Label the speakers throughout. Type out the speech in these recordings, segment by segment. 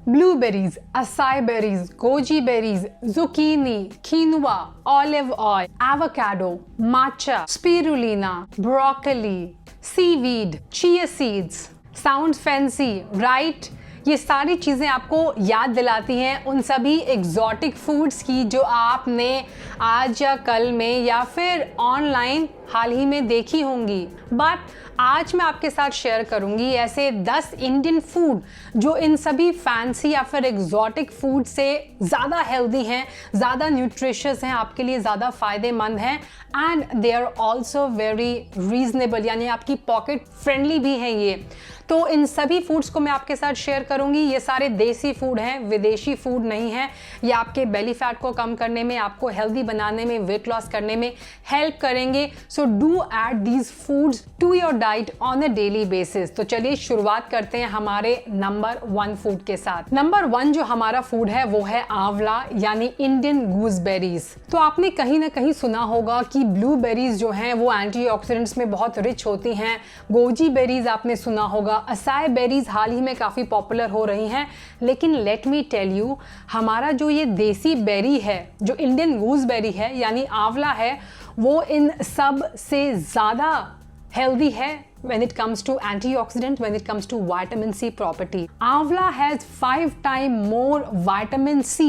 Speaker 1: Blueberries, acai berries, goji berries, zucchini, quinoa, olive oil, avocado, matcha, spirulina, broccoli, seaweed, chia seeds. Sounds fancy, right? ये सारी चीज़ें आपको याद दिलाती हैं उन सभी एग्जॉटिक फूड्स की जो आपने आज या कल में या फिर ऑनलाइन हाल ही में देखी होंगी। बट आज मैं आपके साथ शेयर करूंगी ऐसे 10 इंडियन फूड जो इन सभी फैंसी या फिर एग्जॉटिक फूड से ज़्यादा हेल्दी हैं, ज़्यादा न्यूट्रिशियस हैं, आपके लिए ज़्यादा फ़ायदेमंद हैं and they are also very reasonable, यानी आपकी पॉकेट फ्रेंडली भी हैं ये। तो इन सभी फूड्स को मैं आपके साथ शेयर करूंगी। ये सारे देसी फूड हैं, विदेशी फूड नहीं है। ये आपके बेली फैट को कम करने में, आपको हेल्दी बनाने में, वेट लॉस करने में हेल्प करेंगे। So do add these foods to your diet on a daily basis. तो चलिए शुरुआत करते हैं हमारे नंबर 1 फूड के साथ। नंबर 1 जो हमारा फूड है वो है आंवला, यानी इंडियन गूसबेरीज। तो आपने कहीं ना कहीं सुना होगा कि ब्लूबेरीज जो हैं वो एंटीऑक्सीडेंट्स में बहुत रिच होती हैं। गोजी बेरीज आपने सुना होगा, असाई बेरीज हाल ही में काफ़ी पॉपुलर हो रही हैं। लेकिन लेट मी टेल यू, हमारा जो ये देसी बेरी है, जो इंडियन गूसबेरी है यानी आंवला है, वो इन सब से ज़्यादा हेल्दी है when it comes to antioxidant, when it comes to vitamin C property. Amla has 5 times more vitamin C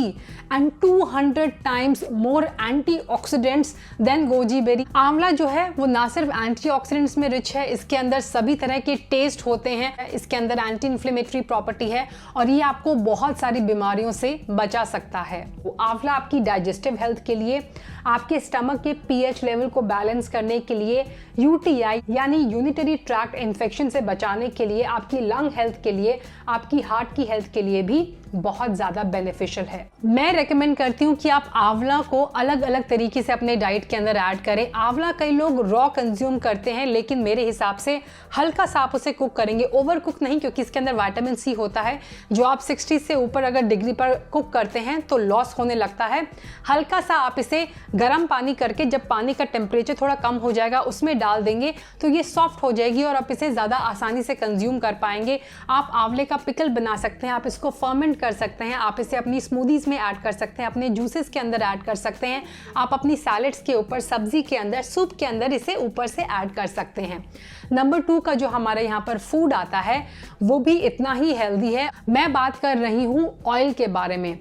Speaker 1: and 200 times more antioxidants than goji berry. आंवला जो है वो ना सिर्फ एंटीऑक्सीडेंट्स में रिच है, इसके अंदर सभी तरह के टेस्ट होते हैं, इसके अंदर एंटी इन्फ्लेमेटरी प्रॉपर्टी है और ये आपको बहुत सारी बीमारियों से बचा सकता है। आंवला आपकी डाइजेस्टिव हेल्थ के लिए, आपके स्टमक के पीएच लेवल को बैलेंस करने के लिए, यूटीआई यानी यूनिटरी ट्रैक्ट इन्फेक्शन से बचाने के लिए, आपकी लंग हेल्थ के लिए, आपकी हार्ट की हेल्थ के लिए भी बहुत ज़्यादा बेनिफिशियल है। मैं रेकमेंड करती हूँ कि आप आंवला को अलग अलग तरीके से अपने डाइट के अंदर ऐड करें। आंवला कई लोग रॉ कंज्यूम करते हैं, लेकिन मेरे हिसाब से हल्का सा आप उसे कुक करेंगे, ओवर कुक नहीं, क्योंकि इसके अंदर विटामिन सी होता है जो आप 60 से ऊपर अगर डिग्री पर कुक करते हैं तो लॉस होने लगता है। हल्का सा आप इसे गर्म पानी करके, जब पानी का टेम्परेचर थोड़ा कम हो जाएगा उसमें डाल देंगे तो ये सॉफ्ट हो जाएगी और आप इसे ज़्यादा आसानी से कंज्यूम कर पाएंगे। आप आंवले का पिकल बना सकते हैं, आप इसको फर्मेंट कर सकते हैं, आप इसे अपनी स्मूदीज में ऐड कर सकते हैं, अपने जूसेस के अंदर ऐड कर सकते हैं, आप अपनी सैलेड्स के ऊपर, सब्जी के अंदर, सूप के अंदर इसे ऊपर से ऐड कर सकते हैं। नंबर 2 का जो हमारे यहाँ पर फूड आता है वो भी इतना ही हेल्दी है। मैं बात कर रही हूँ ऑयल के बारे में।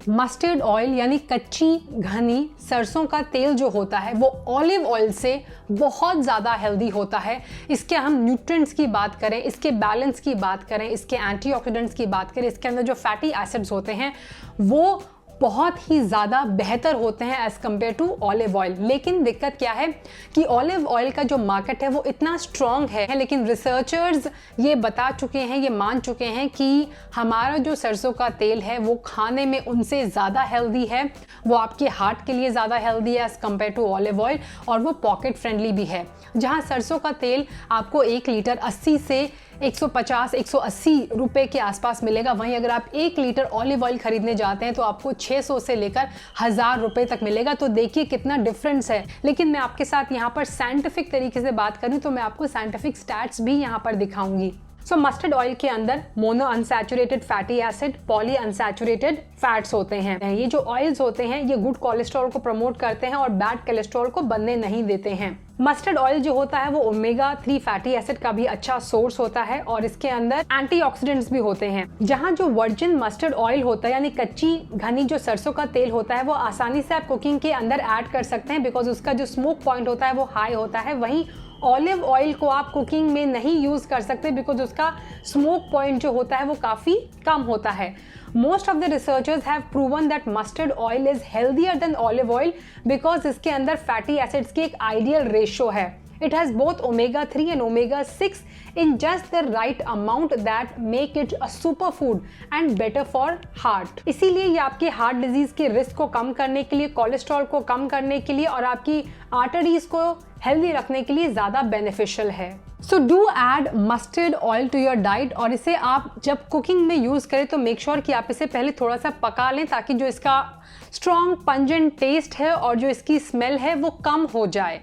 Speaker 1: मस्टर्ड ऑयल यानी कच्ची घनी सरसों का तेल जो होता है वो ऑलिव ऑयल से बहुत ज़्यादा हेल्दी होता है। इसके हम न्यूट्रिएंट्स की बात करें, इसके बैलेंस की बात करें, इसके एंटीऑक्सीडेंट्स की बात करें, इसके अंदर जो फैटी एसिड्स होते हैं वो बहुत ही ज़्यादा बेहतर होते हैं as compare to olive oil. लेकिन दिक्कत क्या है कि ऑलिव ऑयल का जो मार्केट है वो इतना स्ट्रॉन्ग है, लेकिन रिसर्चर्स ये बता चुके हैं, ये मान चुके हैं कि हमारा जो सरसों का तेल है वो खाने में उनसे ज़्यादा हेल्दी है, वो आपके हार्ट के लिए ज़्यादा हेल्दी है as compare to olive oil, और वो पॉकेट फ्रेंडली भी है। जहाँ सरसों का तेल आपको 1 लीटर 80 से 150-180 रुपए के आसपास मिलेगा, वहीं अगर आप 1 लीटर ऑलिव ऑयल खरीदने जाते हैं तो आपको 600 से लेकर 1000 रुपए तक मिलेगा। तो देखिए कितना डिफरेंस है। लेकिन मैं आपके साथ यहाँ पर साइंटिफिक तरीके से बात करूँ तो मैं आपको साइंटिफिक स्टैट्स भी यहाँ पर दिखाऊंगी। सो मस्टर्ड ऑयल के अंदर mono unsaturated fatty acid, poly unsaturated fats होते हैं। ये जो ऑयल्स होते हैं ये गुड कोलेस्ट्रॉल को प्रमोट करते हैं और बैड कोलेस्ट्रॉल को बनने नहीं देते हैं। मस्टर्ड ऑयल जो होता है वो ओमेगा 3 फैटी एसिड का भी अच्छा सोर्स होता है और इसके अंदर एंटीऑक्सीडेंट्स भी होते हैं। जहाँ जो वर्जिन मस्टर्ड ऑयल होता है यानी कच्ची घनी जो सरसों का तेल होता है वो आसानी से आप कुकिंग के अंदर ऐड कर सकते हैं, बिकॉज उसका जो स्मोक पॉइंट होता है वो हाई होता है। वहीं ऑलिव ऑयल को आप कुकिंग में नहीं यूज कर सकते बिकॉज उसका स्मोक पॉइंट जो होता है वो काफी कम होता है। Most of the researchers have proven that mustard oil is healthier than olive oil because इसके अंदर fatty acids की एक ideal ratio है। It has both omega 3 and omega 6 in just the right amount that make it a superfood and better for heart। इसीलिए ये आपके heart disease के risk को कम करने के लिए, कोलेस्ट्रॉल को कम करने के लिए और आपकी आर्टरीज को हेल्दी रखने के लिए ज़्यादा बेनिफिशियल है। So do add mustard oil to your diet और इसे आप जब कुकिंग में यूज़ करें तो मेक श्योर कि आप इसे पहले थोड़ा सा पका लें ताकि जो इसका स्ट्रॉन्ग पंजेंट टेस्ट है और जो इसकी स्मेल है वो कम हो जाए।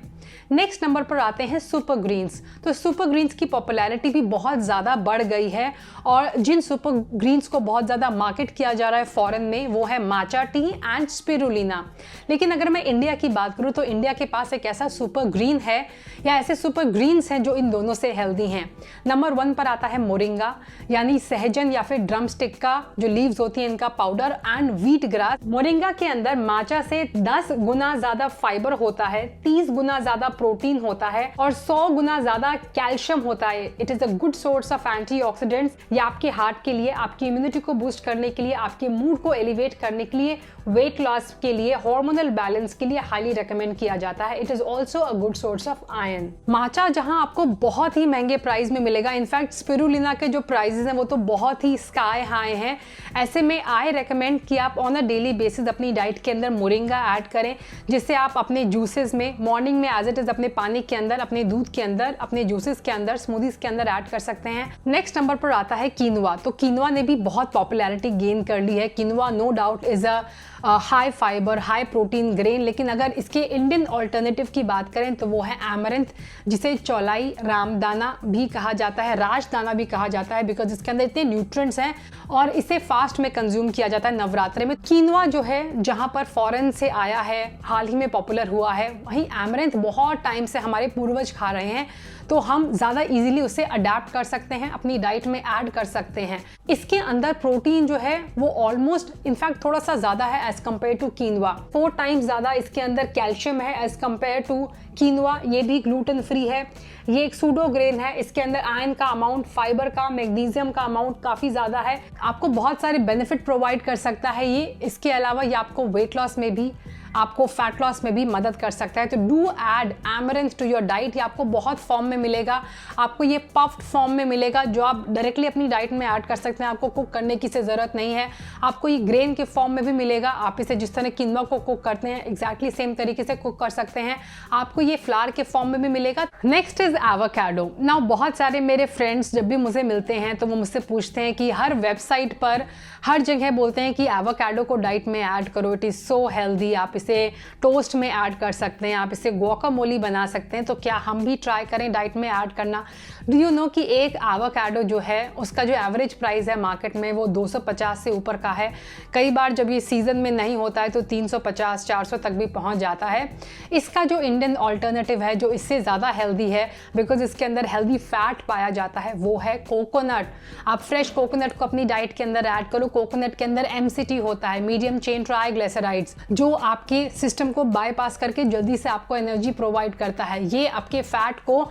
Speaker 1: नेक्स्ट नंबर पर आते हैं सुपर ग्रीन्स। तो सुपर ग्रीन्स की पॉपुलैरिटी भी बहुत ज़्यादा बढ़ गई है और जिन सुपर ग्रीन्स को बहुत ज़्यादा मार्केट किया जा रहा है फॉरेन में वो है माचा टी एंड स्पिरुलिना। लेकिन अगर मैं इंडिया की बात करूँ तो इंडिया के पास एक ऐसा सुपर ग्रीन है या ऐसे सुपर ग्रीन्स हैं जो इन दोनों से हेल्दी हैं। नंबर 1 पर आता है मोरिंगा, यानी सहजन या फिर ड्रम स्टिक का जो लीव्स होती हैं इनका powder, and wheat grass. Moringa के अंदर माचा से 10 गुना ज्यादा फाइबर होता है, 30 गुना ज्यादा प्रोटीन होता है और 100 गुना ज्यादा कैल्शियम होता है। It is a good source of antioxidants. ये आपके हार्ट के लिए, आपकी इम्यूनिटी को बूस्ट करने के लिए, आपके मूड को एलिवेट करने के लिए, वेट लॉस के लिए, हार्मोनल बैलेंस के लिए हाईली रिकमेंड किया जाता है। It is also a good source of iron. Matcha जहां आपको बहुत ही महंगे प्राइस में मिलेगा, इनफैक्ट स्पिरुलिना के जो प्राइसेस हैं वो तो बहुत ही स्काई हाई हैं। ऐसे में आई रेकमेंड कि आप ऑन अ डेली बेसिस अपनी डाइट के अंदर मोरिंगा ऐड करें, जिससे आप अपने जूसेस में मॉर्निंग में एज इट इज अपने पानी के अंदर, अपने दूध के अंदर, अपने जूसेस के अंदर, स्मूदीज के अंदर ऐड कर सकते हैं। नेक्स्ट नंबर पर आता है कीनुआ। तो कीनुआ ने भी बहुत पॉपुलैरिटी गेन कर ली है। Quinoa no doubt is a high fibre, high protein grain, लेकिन अगर इसके इंडियन ऑल्टरनेटिव की बात करें तो वो है एमरंथ, जिसे चौलाई रामदाना भी कहा जाता है, राजदाना भी कहा जाता है, बिकॉज इसके अंदर इतने न्यूट्रिएंट्स हैं और इसे फास्ट में कंज्यूम किया जाता है नवरात्रे में। कीनुआ जो है जहां पर फॉरेन से आया है, हाल ही में पॉपुलर हुआ है, वहीं एमरंथ बहुत टाइम से हमारे पूर्वज खा रहे हैं, तो हम ज़्यादा इजीली उसे अडेप्ट कर सकते हैं, अपनी डाइट में ऐड कर सकते हैं। इसके अंदर प्रोटीन जो है वो ऑलमोस्ट इनफैक्ट थोड़ा सा ज़्यादा है एज कम्पेयर टू कीनुआ। 4 टाइम्स ज़्यादा इसके अंदर कैल्शियम है एज कम्पेयर टू कीनुआ। ये भी ग्लूटेन फ्री है, ये एक सूडो ग्रेन है, इसके अंदर आयरन का अमाउंट, फाइबर का, मैग्नीशियम का अमाउंट काफ़ी ज़्यादा है, आपको बहुत सारे बेनिफिट प्रोवाइड कर सकता है ये। इसके अलावा ये आपको वेट लॉस में भी, आपको फैट लॉस में भी मदद कर सकता है। तो do add amaranth to your diet. ये आपको बहुत फॉर्म में मिलेगा, आपको ये पफ्ड फॉर्म में मिलेगा जो आप डायरेक्टली अपनी डाइट में ऐड कर सकते हैं, आपको कुक करने की से ज़रूरत नहीं है। आपको ये ग्रेन के फॉर्म में भी मिलेगा, आप इसे जिस तरह कीनुआ को कुक करते हैं एग्जैक्टली सेम तरीके से कुक कर सकते हैं। आपको ये फ्लावर के फॉर्म में भी मिलेगा। Next is avocado. नाउ बहुत सारे मेरे फ्रेंड्स जब भी मुझे मिलते हैं तो वो मुझसे पूछते हैं कि हर वेबसाइट पर, हर जगह बोलते हैं कि एवोकाडो को डाइट में ऐड करो, इट इज़ सो हेल्दी, आप इसे टोस्ट में ऐड कर सकते हैं, आप इसे गुआकामोली बना सकते हैं। तो क्या हम भी ट्राई करें डाइट में ऐड करना? डू यू नो कि एक एवोकाडो जो है उसका जो एवरेज प्राइस है मार्केट में वो 250 से ऊपर का है। कई बार जब ये सीजन में नहीं होता है तो 350-400 तक भी पहुंच जाता है। इसका जो इंडियन ऑल्टरनेटिव है जो इससे ज़्यादा हेल्दी है, बिकॉज इसके अंदर हेल्दी फैट पाया जाता है, वो है कोकोनट। आप फ्रेश कोकोनट को अपनी डाइट के अंदर ऐड करो। कोकोनट के अंदर MCT होता है, मीडियम चेन ट्राइग्लिसराइड्स, जो आपके सिस्टम को बाईपास करके जल्दी से आपको एनर्जी प्रोवाइड करता है। ये आपके फैट को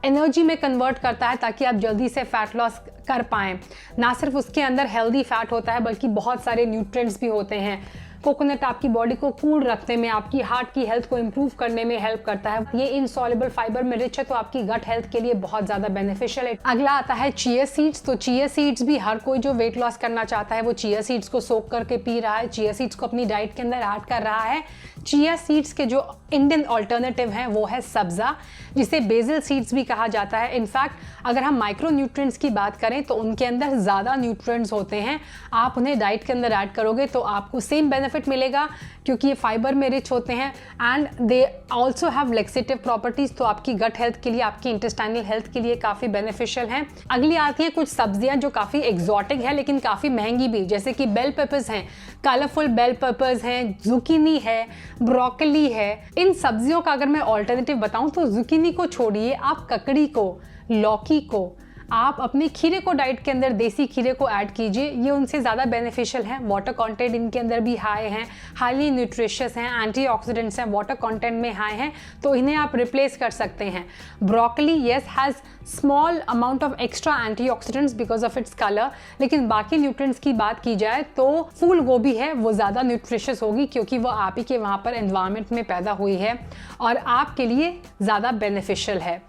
Speaker 1: एनर्जी में कन्वर्ट करता है ताकि आप जल्दी से फैट लॉस कर पाएं। ना सिर्फ उसके अंदर हेल्दी फैट होता है बल्कि बहुत सारे न्यूट्रिएंट्स भी होते हैं। कोकोनट आपकी बॉडी को कूल रखने में, आपकी हार्ट की हेल्थ को इंप्रूव करने में हेल्प करता है। ये इनसॉल्युबल फाइबर में रिच है तो आपकी गट हेल्थ के लिए बहुत ज़्यादा बेनिफिशियल है। अगला आता है चिया सीड्स। तो चिया सीड्स भी हर कोई जो वेट लॉस करना चाहता है वो चिया सीड्स को सोक करके पी रहा है, चिया सीड्स को अपनी डाइट के अंदर ऐड कर रहा है। चिया सीड्स के जो इंडियन ऑल्टरनेटिव हैं वो है सब्जा, जिसे बेसिल सीड्स भी कहा जाता है। इनफैक्ट अगर हम माइक्रो न्यूट्रिएंट्स की बात करें तो उनके अंदर ज़्यादा न्यूट्रिएंट्स होते हैं। आप उन्हें डाइट के अंदर ऐड करोगे तो आपको सेम बेनिफिट मिलेगा क्योंकि ये फाइबर में रिच होते हैं and they also have laxative properties, तो आपकी गट हेल्थ के लिए, आपकी इंटेस्टाइनल हेल्थ के लिए काफ़ी बेनिफिशियल हैं। अगली आती है कुछ सब्जियां जो काफ़ी एक्जॉटिक है लेकिन काफ़ी महंगी भी, जैसे कि बेल पेपर्स हैं, कलरफुल बेल पेपर्स हैं, जुकीनी है, ब्रोकली है। इन सब्जियों का अगर मैं ऑल्टरनेटिव बताऊं तो जुकीनी को छोड़िए, आप ककड़ी को, लौकी को, आप अपने खीरे को डाइट के अंदर, देसी खीरे को ऐड कीजिए, ये उनसे ज़्यादा बेनिफिशियल है। वाटर कंटेंट इनके अंदर भी हाई हैं, हाईली न्यूट्रिशियस हैं, एंटीऑक्सीडेंट्स हैं, वाटर कंटेंट में हाई हैं, तो इन्हें आप रिप्लेस कर सकते हैं। Broccoli yes has small amount of extra antioxidants because of its colour, लेकिन बाकी न्यूट्रिएंट्स की बात की जाए तो फूल गोभी है वो ज़्यादा न्यूट्रिशियस होगी क्योंकि वो आप ही के वहाँ पर एनवायरनमेंट में पैदा हुई है और आपके लिए ज़्यादा बेनिफिशियल है।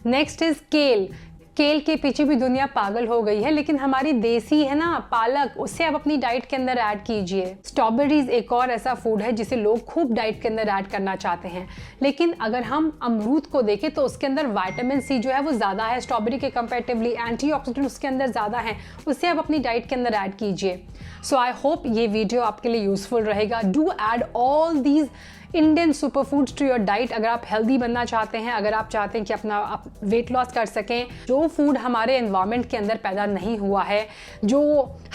Speaker 1: नेक्स्ट इज केल। केल के पीछे भी दुनिया पागल हो गई है, लेकिन हमारी देसी है ना पालक, उससे आप अपनी डाइट के अंदर ऐड कीजिए। स्ट्रॉबेरीज एक और ऐसा फूड है जिसे लोग खूब डाइट के अंदर ऐड करना चाहते हैं, लेकिन अगर हम अमरूद को देखें तो उसके अंदर विटामिन सी जो है वो ज़्यादा है स्ट्रॉबेरी के कंपैरेटिवली, एंटीऑक्सीडेंट उसके अंदर ज़्यादा है, उससे आप अपनी डाइट के अंदर ऐड कीजिए। सो आई होप ये वीडियो आपके लिए यूजफुल रहेगा। Do add all these Indian super foods to your diet. अगर आप हेल्दी बनना चाहते हैं, अगर आप चाहते हैं कि अपना आप वेट लॉस कर सकें, जो फूड हमारे एनवायरनमेंट के अंदर पैदा नहीं हुआ है, जो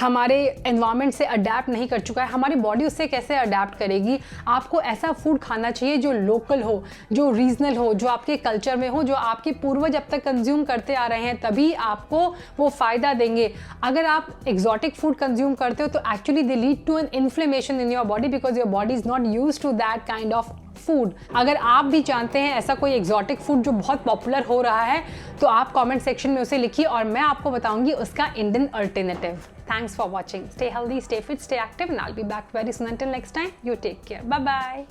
Speaker 1: हमारे एनवायरनमेंट से अडेप्ट नहीं कर चुका है, हमारी बॉडी उससे कैसे अडेप्ट करेगी। आपको ऐसा फूड खाना चाहिए जो लोकल हो, जो रीजनल हो, जो आपके कल्चर में हो, जो आपके पूर्वज अब तक कंज्यूम करते आ रहे हैं, तभी आपको वो फ़ायदा देंगे। अगर आप एक्जॉटिक फूड कंज्यूम करते हो तो actually they lead to an inflammation in your body because your body is not used to that kind of food. अगर आप भी जानते हैं ऐसा कोई एक्जॉटिक फूड जो बहुत पॉपुलर हो रहा है, तो आप कमेंट सेक्शन में उसे लिखिए और मैं आपको बताऊंगी उसका Indian alternative. Thanks for watching. Stay healthy, stay fit, stay active, and I'll be back very soon. Until next time, you take care. Bye bye.